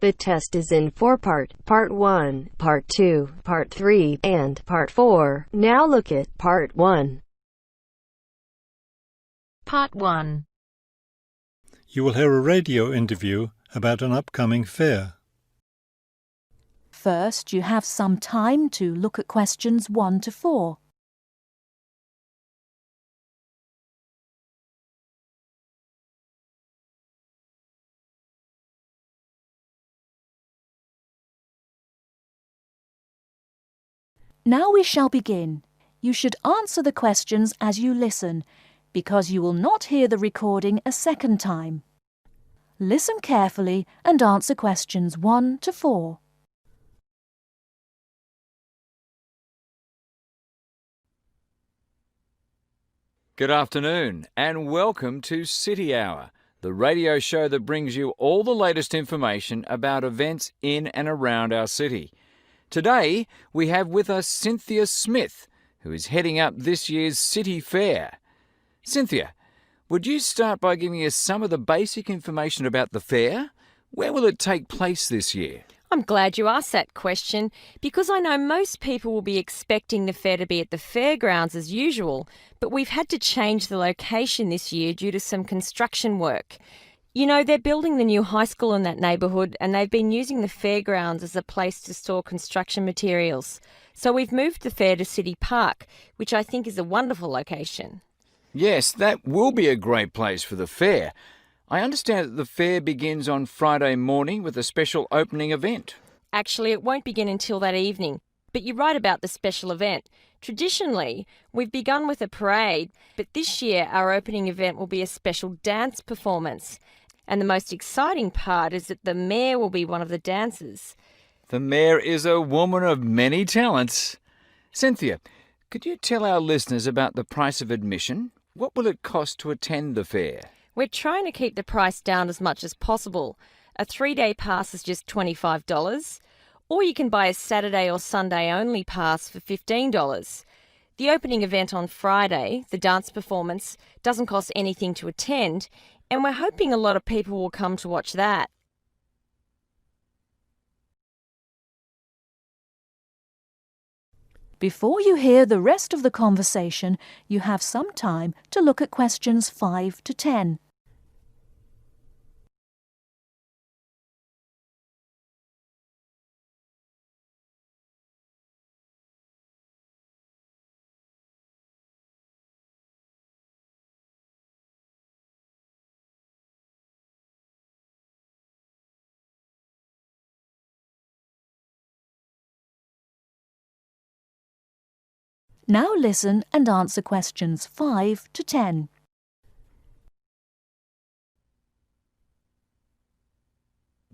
The test is in 4 parts: Part 1, Part 2, Part 3, and Part 4. Now look at Part 1. Part 1. You will hear a radio interview about an upcoming fair. First, you have some time to look at questions 1 to 4. Now we shall begin. You should answer the questions as you listen, because you will not hear the recording a second time. Listen carefully and answer questions 1 to 4. Good afternoon and welcome to City Hour, the radio show that brings you all the latest information about events in and around our city. Today we have with us Cynthia Smith, who is heading up this year's City Fair. Cynthia, would you start by giving us some of the basic information about the fair? Where will it take place this year? I'm glad you asked that question because I know most people will be expecting the fair to be at the fairgrounds as usual, but we've had to change the location this year due to some construction work. You know, they're building the new high school in that neighbourhood and they've been using the fairgrounds as a place to store construction materials. So we've moved the fair to City Park, which I think is a wonderful location. Yes, that will be a great place for the fair. I understand that the fair begins on Friday morning with a special opening event. Actually, it won't begin until that evening, but you're right about the special event. Traditionally, we've begun with a parade, but this year our opening event will be a special dance performance. And the most exciting part is that the mayor will be one of the dancers. The mayor is a woman of many talents. Cynthia, could you tell our listeners about the price of admission? What will it cost to attend the fair? We're trying to keep the price down as much as possible. A 3-day pass is just $25, or you can buy a Saturday or Sunday only pass for $15. The opening event on Friday, the dance performance, doesn't cost anything to attend, and we're hoping a lot of people will come to watch that. Before you hear the rest of the conversation, you have some time to look at questions 5 to 10. Now listen and answer questions 5 to 10.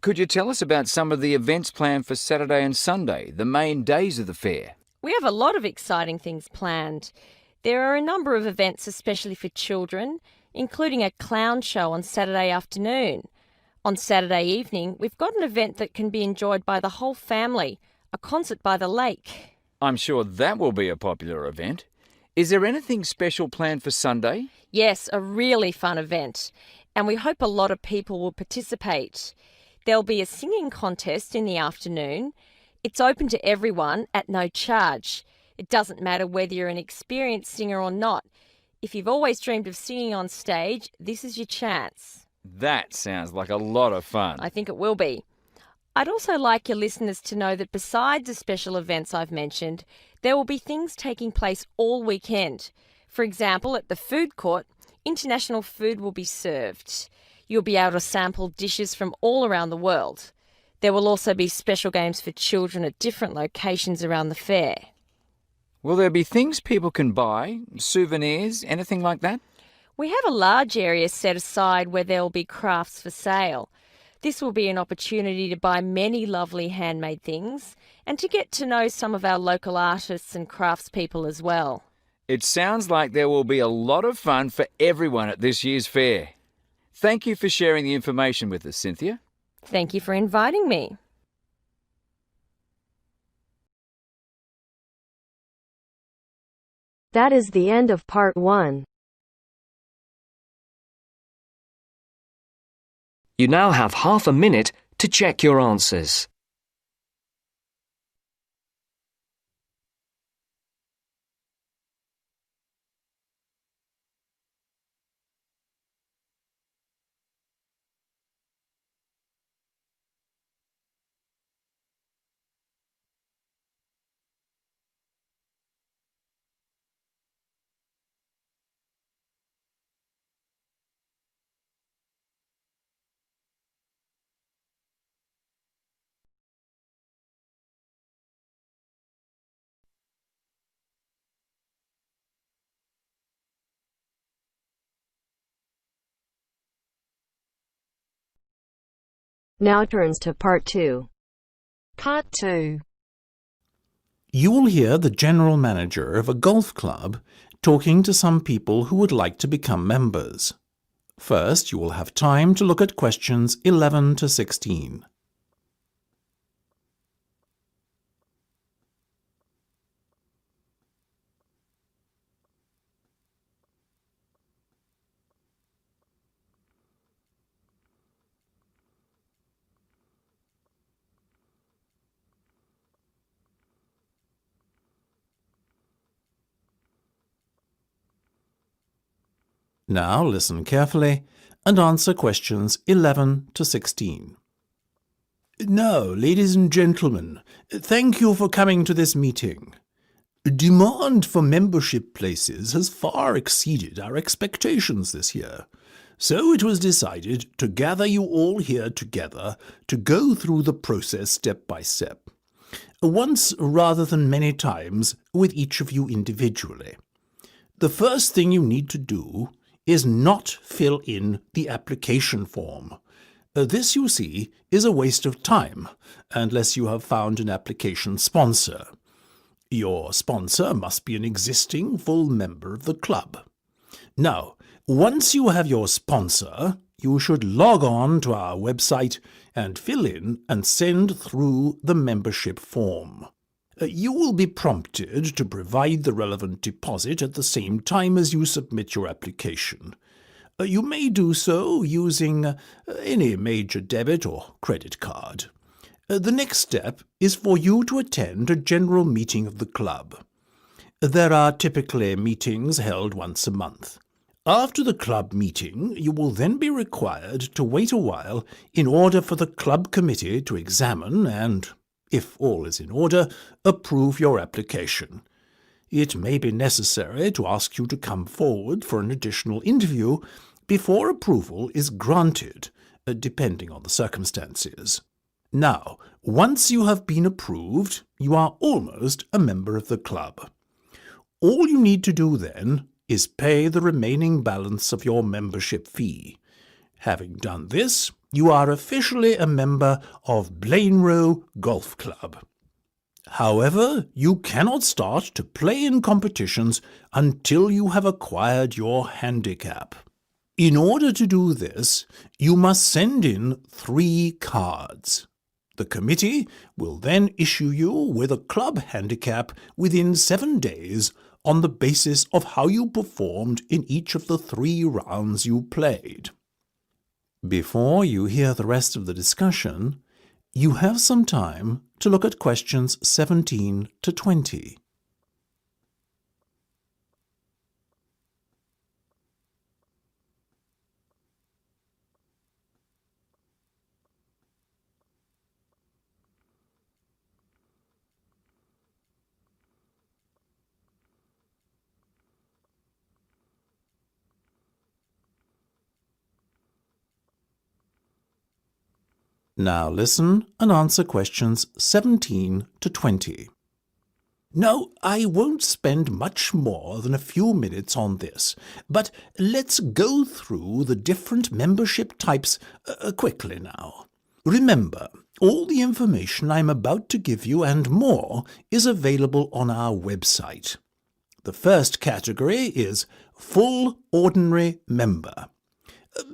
Could you tell us about some of the events planned for Saturday and Sunday, the main days of the fair? We have a lot of exciting things planned. There are a number of events especially for children, including a clown show on Saturday afternoon. On Saturday evening, we've got an event that can be enjoyed by the whole family, a concert by the lake. I'm sure that will be a popular event. Is there anything special planned for Sunday? Yes, a really fun event, and we hope a lot of people will participate. There'll be a singing contest in the afternoon. It's open to everyone at no charge. It doesn't matter whether you're an experienced singer or not. If you've always dreamed of singing on stage, this is your chance. That sounds like a lot of fun. I think it will be. I'd also like your listeners to know that besides the special events I've mentioned, there will be things taking place all weekend. For example, at the food court, international food will be served. You'll be able to sample dishes from all around the world. There will also be special games for children at different locations around the fair. Will there be things people can buy, souvenirs, anything like that? We have a large area set aside where there will be crafts for sale. This will be an opportunity to buy many lovely handmade things and to get to know some of our local artists and craftspeople as well. It sounds like there will be a lot of fun for everyone at this year's fair. Thank you for sharing the information with us, Cynthia. Thank you for inviting me. That is the end of Part 1. You now have half a minute to check your answers. Now turns to Part 2. Part 2. You will hear the general manager of a golf club talking to some people who would like to become members. First, you will have time to look at questions 11 to 16. Now listen carefully and answer questions 11 to 16. Now, ladies and gentlemen, thank you for coming to this meeting. Demand for membership places has far exceeded our expectations this year, so it was decided to gather you all here together to go through the process step by step, once rather than many times with each of you individually. The first thing you need to do is not fill in the application form. This, you see, is a waste of time, unless you have found an application sponsor. Your sponsor must be an existing full member of the club. Now, once you have your sponsor, you should log on to our website and fill in and send through the membership form. You will be prompted to provide the relevant deposit at the same time as you submit your application. You may do so using any major debit or credit card. The next step is for you to attend a general meeting of the club. There are typically meetings held once a month. After the club meeting, you will then be required to wait a while in order for the club committee to examine and, if all is in order, approve your application. It may be necessary to ask you to come forward for an additional interview before approval is granted, depending on the circumstances. Now, once you have been approved, you are almost a member of the club. All you need to do then is pay the remaining balance of your membership fee. Having done this, you are officially a member of Blainrow Golf Club. However, you cannot start to play in competitions until you have acquired your handicap. In order to do this, you must send in 3 cards. The committee will then issue you with a club handicap within 7 days on the basis of how you performed in each of the 3 rounds you played. Before you hear the rest of the discussion, you have some time to look at questions 17 to 20. Now listen and answer questions 17 to 20. Now, I won't spend much more than a few minutes on this, but let's go through the different membership types quickly now. Remember, all the information I'm about to give you and more is available on our website. The first category is Full Ordinary Member.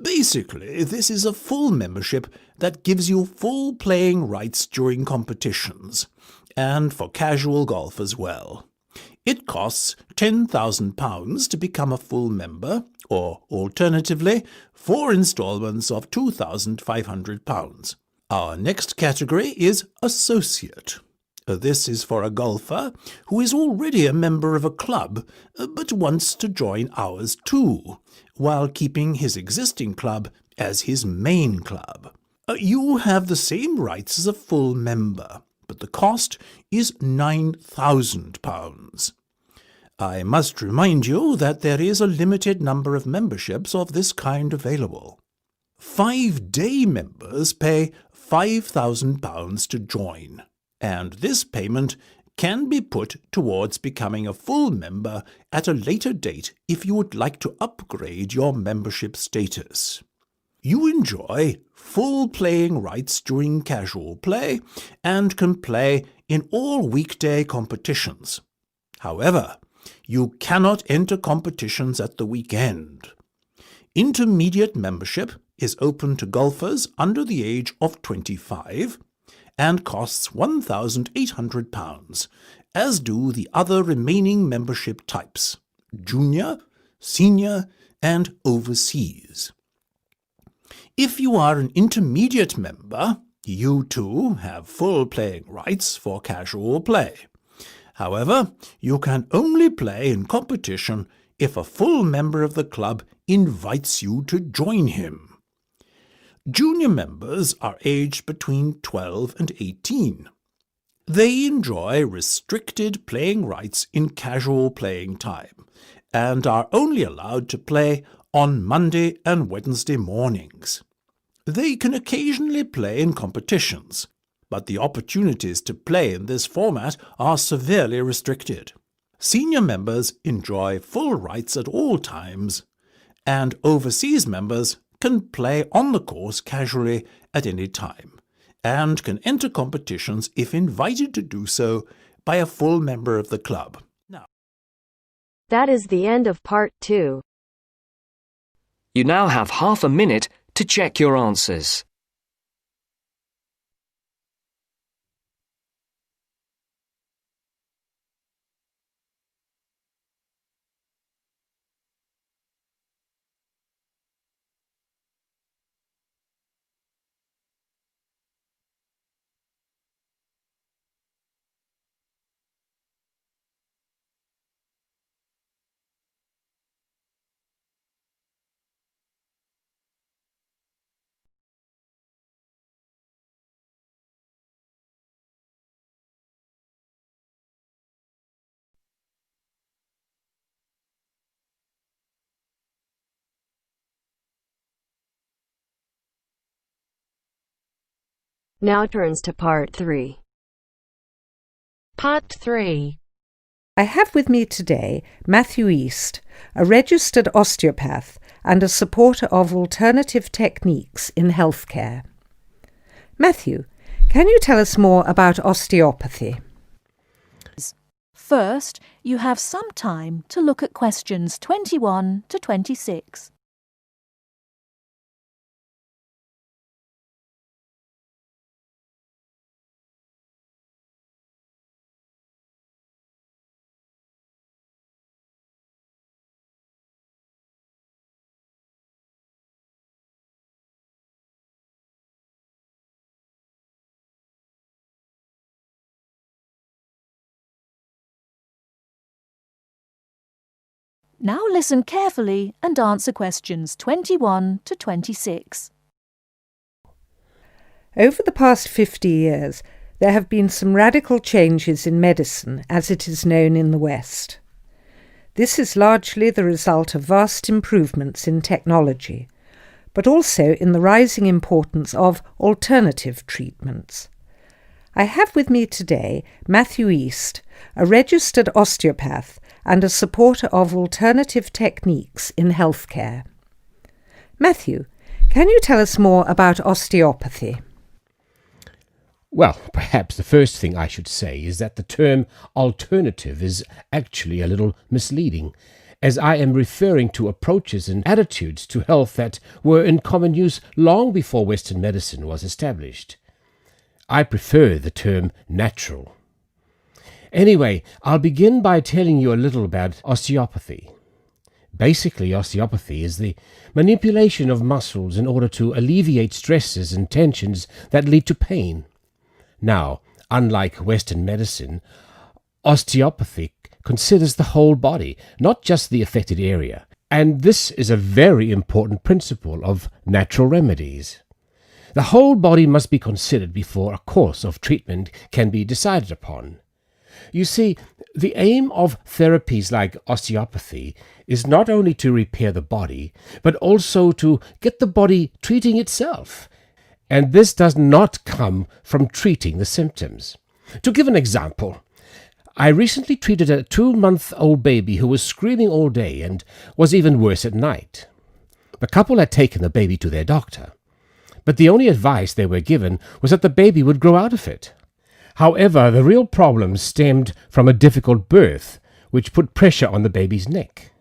Basically, this is a full membership that gives you full playing rights during competitions, and for casual golf as well. It costs £10,000 to become a full member, or alternatively, 4 instalments of £2,500. Our next category is associate. This is for a golfer who is already a member of a club but wants to join ours too, while keeping his existing club as his main club. You have the same rights as a full member, but the cost is £9,000. I must remind you that there is a limited number of memberships of this kind available. 5-day members pay £5,000 to join, and this payment can be put towards becoming a full member at a later date if you would like to upgrade your membership status. You enjoy full playing rights during casual play and can play in all weekday competitions. However, you cannot enter competitions at the weekend. Intermediate membership is open to golfers under the age of 25 and costs £1,800, as do the other remaining membership types: junior, senior, and overseas. If you are an intermediate member, you too have full playing rights for casual play. However, you can only play in competition if a full member of the club invites you to join him. Junior members are aged between 12 and 18. They enjoy restricted playing rights in casual playing time and are only allowed to play on Monday and Wednesday mornings. They can occasionally play in competitions, but the opportunities to play in this format are severely restricted. Senior members enjoy full rights at all times, and overseas members can play on the course casually at any time, and can enter competitions if invited to do so by a full member of the club. That is the end of part 2. You now have half a minute to check your answers. Now turns to part 3. Part 3. I have with me today Matthew East, a registered osteopath and a supporter of alternative techniques in healthcare. Matthew, can you tell us more about osteopathy? First, you have some time to look at questions 21 to 26. Now listen carefully and answer questions 21 to 26. Over the past 50 years, there have been some radical changes in medicine as it is known in the West. This is largely the result of vast improvements in technology, but also in the rising importance of alternative treatments. I have with me today Matthew East, a registered osteopath and a supporter of alternative techniques in healthcare. Matthew, can you tell us more about osteopathy? Well, perhaps the first thing I should say is that the term alternative is actually a little misleading, as I am referring to approaches and attitudes to health that were in common use long before Western medicine was established. I prefer the term natural. Anyway, I'll begin by telling you a little about osteopathy. Basically, osteopathy is the manipulation of muscles in order to alleviate stresses and tensions that lead to pain. Now, unlike Western medicine, osteopathy considers the whole body, not just the affected area. And this is a very important principle of natural remedies. The whole body must be considered before a course of treatment can be decided upon. You see, the aim of therapies like osteopathy is not only to repair the body, but also to get the body treating itself. And this does not come from treating the symptoms. To give an example, I recently treated a 2-month-old baby who was screaming all day and was even worse at night. The couple had taken the baby to their doctor, but the only advice they were given was that the baby would grow out of it. However, the real problem stemmed from a difficult birth, which put pressure on the baby's neck.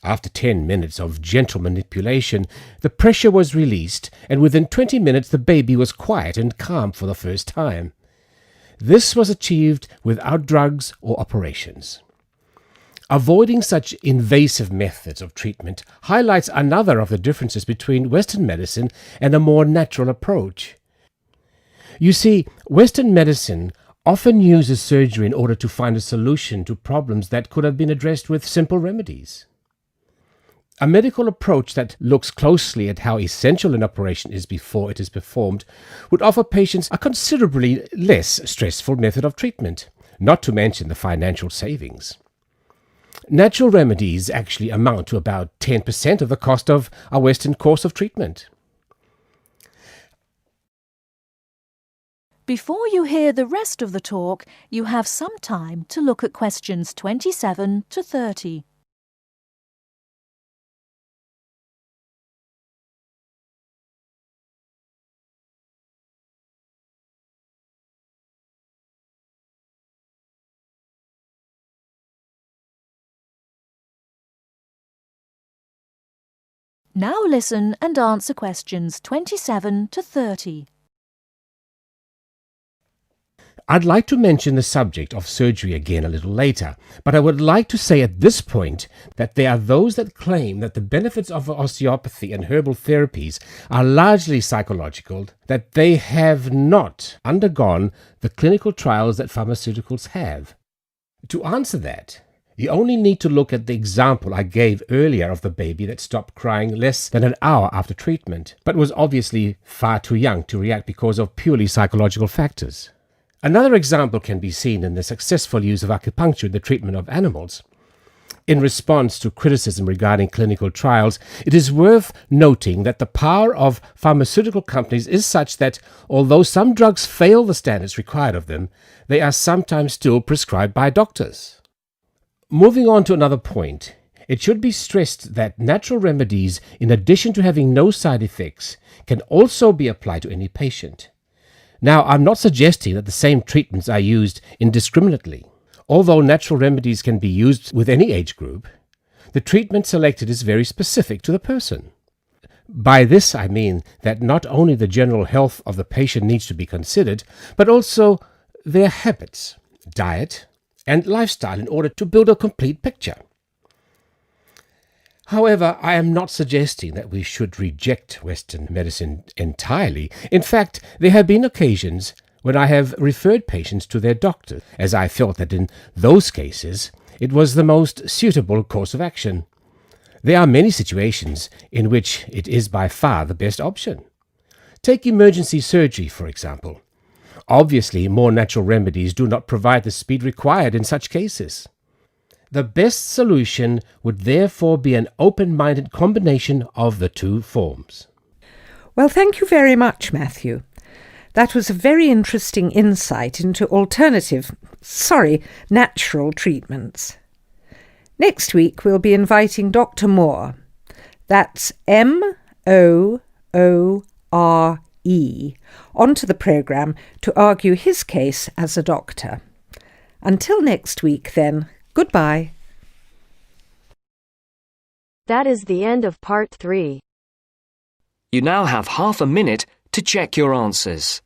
After 10 minutes of gentle manipulation, the pressure was released, and within 20 minutes the baby was quiet and calm for the first time. This was achieved without drugs or operations. Avoiding such invasive methods of treatment highlights another of the differences between Western medicine and a more natural approach. You see, Western medicine often uses surgery in order to find a solution to problems that could have been addressed with simple remedies. A medical approach that looks closely at how essential an operation is before it is performed would offer patients a considerably less stressful method of treatment, not to mention the financial savings. Natural remedies actually amount to about 10% of the cost of a Western course of treatment. Before you hear the rest of the talk, you have some time to look at questions 27 to 30. Now listen and answer questions 27 to 30. I'd like to mention the subject of surgery again a little later, but I would like to say at this point that there are those that claim that the benefits of osteopathy and herbal therapies are largely psychological, that they have not undergone the clinical trials that pharmaceuticals have. To answer that, you only need to look at the example I gave earlier of the baby that stopped crying less than an hour after treatment, but was obviously far too young to react because of purely psychological factors. Another example can be seen in the successful use of acupuncture in the treatment of animals. In response to criticism regarding clinical trials, it is worth noting that the power of pharmaceutical companies is such that, although some drugs fail the standards required of them, they are sometimes still prescribed by doctors. Moving on to another point, it should be stressed that natural remedies, in addition to having no side effects, can also be applied to any patient. Now, I'm not suggesting that the same treatments are used indiscriminately. Although natural remedies can be used with any age group, the treatment selected is very specific to the person. By this I mean that not only the general health of the patient needs to be considered, but also their habits, diet, and lifestyle in order to build a complete picture. However, I am not suggesting that we should reject Western medicine entirely. In fact, there have been occasions when I have referred patients to their doctor, as I felt that in those cases it was the most suitable course of action. There are many situations in which it is by far the best option. Take emergency surgery, for example. Obviously, more natural remedies do not provide the speed required in such cases. The best solution would therefore be an open-minded combination of the two forms. Well, thank you very much, Matthew. That was a very interesting insight into natural treatments. Next week, we'll be inviting Dr. Moore. That's Moore, onto the programme to argue his case as a doctor. Until next week, then, goodbye. That is the end of part 3. You now have half a minute to check your answers.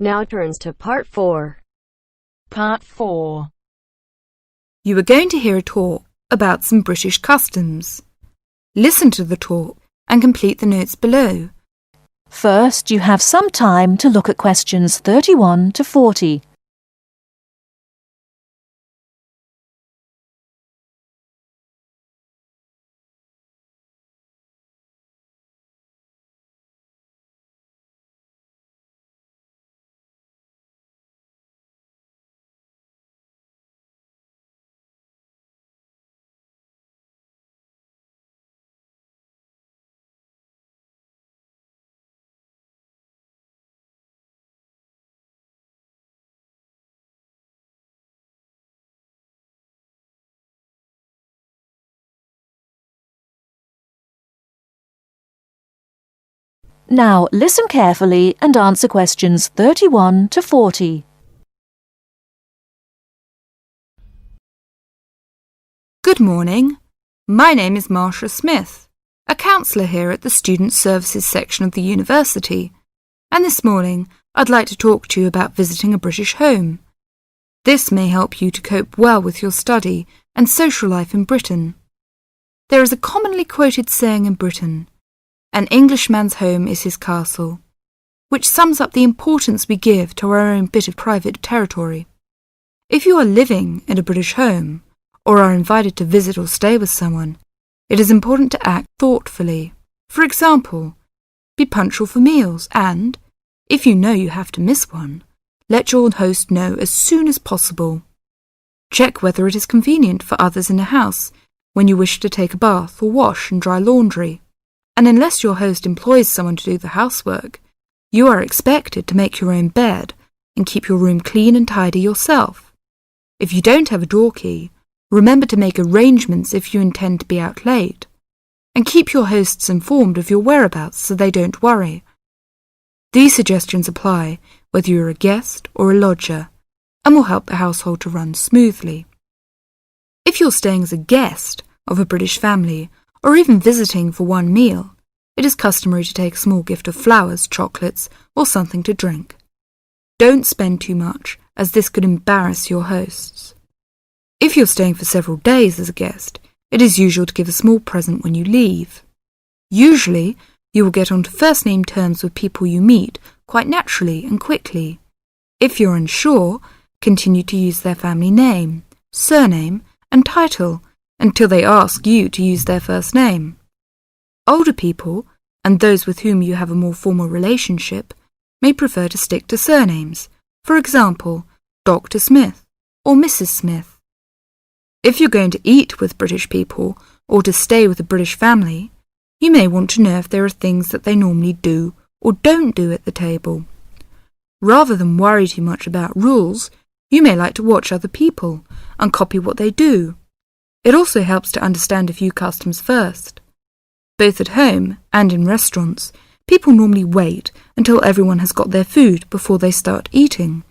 Now turns to Part 4. Part 4. You are going to hear a talk about some British customs. Listen to the talk and complete the notes below. First, you have some time to look at questions 31 to 40. Now listen carefully and answer questions 31 to 40. Good morning. My name is Marsha Smith, a counsellor here at the Student Services section of the university, and this morning I'd like to talk to you about visiting a British home. This may help you to cope well with your study and social life in Britain. There is a commonly quoted saying in Britain, "An Englishman's home is his castle," which sums up the importance we give to our own bit of private territory. If you are living in a British home, or are invited to visit or stay with someone, it is important to act thoughtfully. For example, be punctual for meals and, if you know you have to miss one, let your host know as soon as possible. Check whether it is convenient for others in the house when you wish to take a bath or wash and dry laundry. And unless your host employs someone to do the housework, you are expected to make your own bed and keep your room clean and tidy yourself. If you don't have a door key, remember to make arrangements if you intend to be out late, and keep your hosts informed of your whereabouts so they don't worry. These suggestions apply whether you're a guest or a lodger, and will help the household to run smoothly. If you're staying as a guest of a British family, or even visiting for one meal, it is customary to take a small gift of flowers, chocolates, or something to drink. Don't spend too much, as this could embarrass your hosts. If you're staying for several days as a guest, it is usual to give a small present when you leave. Usually, you will get onto first-name terms with people you meet quite naturally and quickly. If you're unsure, continue to use their family name, surname, and title until they ask you to use their first name. Older people, and those with whom you have a more formal relationship, may prefer to stick to surnames, for example, Dr. Smith or Mrs. Smith. If you're going to eat with British people or to stay with a British family, you may want to know if there are things that they normally do or don't do at the table. Rather than worry too much about rules, you may like to watch other people and copy what they do. It also helps to understand a few customs first. Both at home and in restaurants, people normally wait until everyone has got their food before they start eating.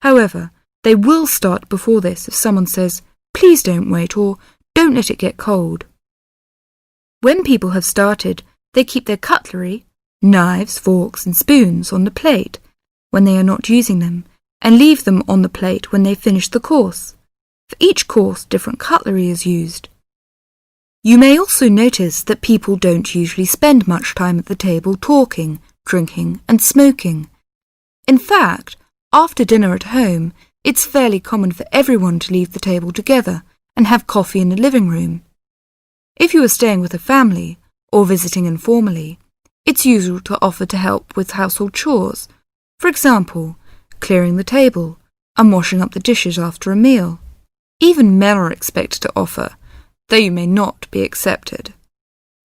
However, they will start before this if someone says, "Please don't wait," or "Don't let it get cold." When people have started, they keep their cutlery, knives, forks and spoons on the plate when they are not using them, and leave them on the plate when they finish the course. For each course, different cutlery is used. You may also notice that people don't usually spend much time at the table talking, drinking and smoking. In fact, after dinner at home, it's fairly common for everyone to leave the table together and have coffee in the living room. If you are staying with a family or visiting informally, it's usual to offer to help with household chores, for example, clearing the table and washing up the dishes after a meal. Even men are expected to offer, though you may not be accepted.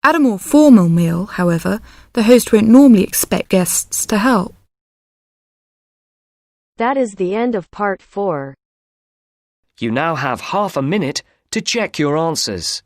At a more formal meal, however, the host won't normally expect guests to help. That is the end of Part 4. You now have half a minute to check your answers.